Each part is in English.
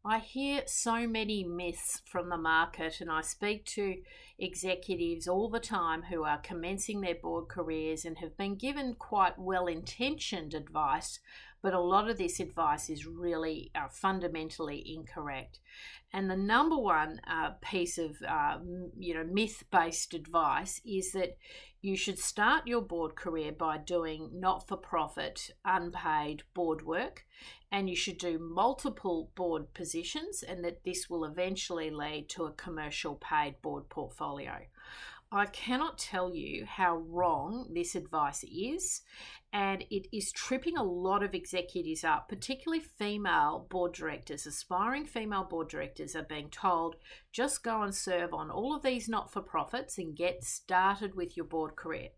I hear so many myths from the market, and I speak to executives all the time who are commencing their board careers and have been given quite well intentioned advice, but a lot of this advice is really fundamentally incorrect. And the number one piece of myth based advice is that you should start your board career by doing not for profit, unpaid board work, and you should do multiple board positions, and that this will eventually lead to a commercial paid board portfolio. I cannot tell you how wrong this advice is, and it is tripping a lot of executives up, particularly female board directors. Aspiring female board directors are being told, just go and serve on all of these not-for-profits and get started with your board career.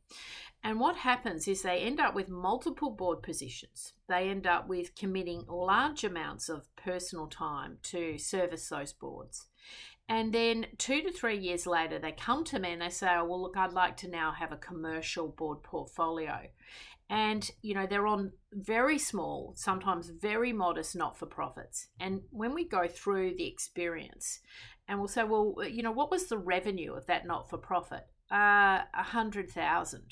And what happens is they end up with multiple board positions. They end up with committing large amounts of personal time to service those boards. And then 2 to 3 years later, they come to me and they say, oh, well, look, I'd like to now have a commercial board portfolio. And, they're on very small, sometimes very modest not-for-profits. And when we go through the experience and we'll say, well, what was the revenue of that not-for-profit? 100,000.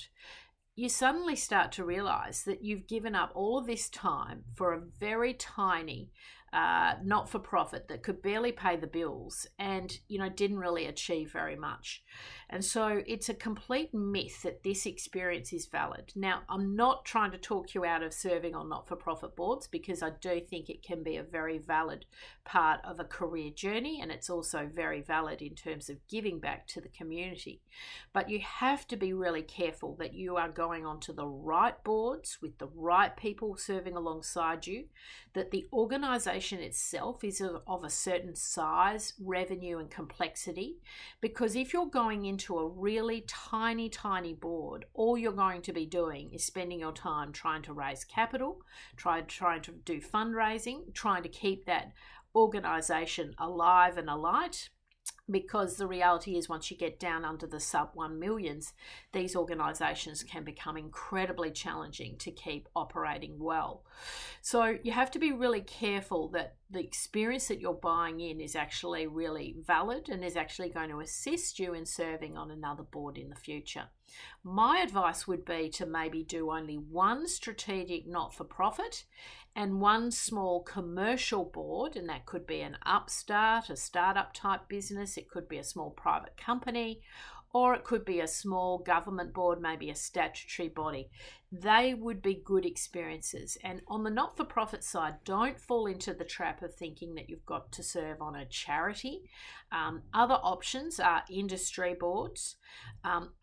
You suddenly start to realize that you've given up all of this time for a very tiny not-for-profit that could barely pay the bills and didn't really achieve very much. And so it's a complete myth that this experience is valid. Now, I'm not trying to talk you out of serving on not-for-profit boards, because I do think it can be a very valid part of a career journey, and it's also very valid in terms of giving back to the community. But you have to be really careful that you are going onto the right boards with the right people serving alongside you, that the organisation itself is of a certain size, revenue and complexity, because if you're going into a really tiny board, all you're going to be doing is spending your time trying to raise capital, trying to do fundraising, trying to keep that organisation alive and alight. Because the reality is, once you get down under the sub 1 millions, these organisations can become incredibly challenging to keep operating well. So you have to be really careful that the experience that you're buying in is actually really valid and is actually going to assist you in serving on another board in the future. My advice would be to maybe do only one strategic not-for-profit and one small commercial board, and that could be an upstart, a startup type business, it could be a small private company, or it could be a small government board, maybe a statutory body. They would be good experiences. And on the not-for-profit side, don't fall into the trap of thinking that you've got to serve on a charity. Other options are industry boards.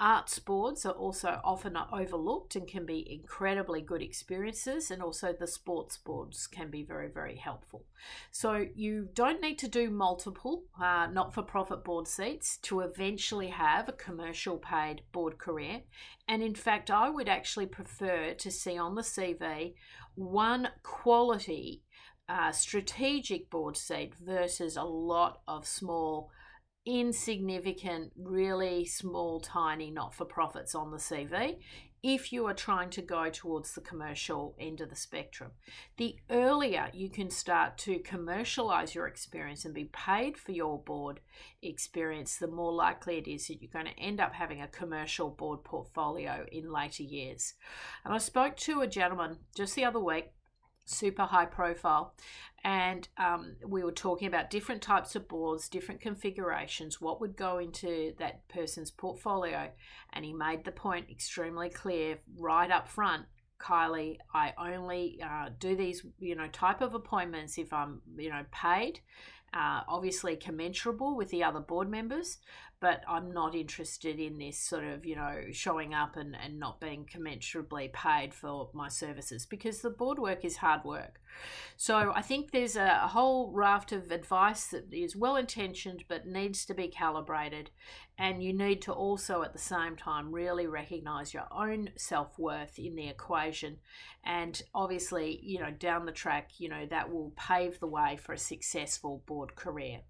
Arts boards are also often overlooked and can be incredibly good experiences, and also the sports boards can be very, very helpful. So you don't need to do multiple not-for-profit board seats to eventually have a commercial paid board career. And in fact, I would actually prefer to see on the CV one quality strategic board seat versus a lot of small, insignificant, really small, tiny not-for-profits on the CV, if you are trying to go towards the commercial end of the spectrum. The earlier you can start to commercialize your experience and be paid for your board experience, the more likely it is that you're going to end up having a commercial board portfolio in later years. And I spoke to a gentleman just the other week, super high profile, and we were talking about different types of boards, different configurations, what would go into that person's portfolio. And he made the point extremely clear right up front: Kylie, I only do these type of appointments if I'm paid, obviously commensurable with the other board members, but I'm not interested in this sort of showing up and not being commensurably paid for my services, because the board work is hard work. So I think there's a whole raft of advice that is well intentioned but needs to be calibrated, and you need to also at the same time really recognize your own self-worth in the equation. And obviously down the track that will pave the way for a successful board career.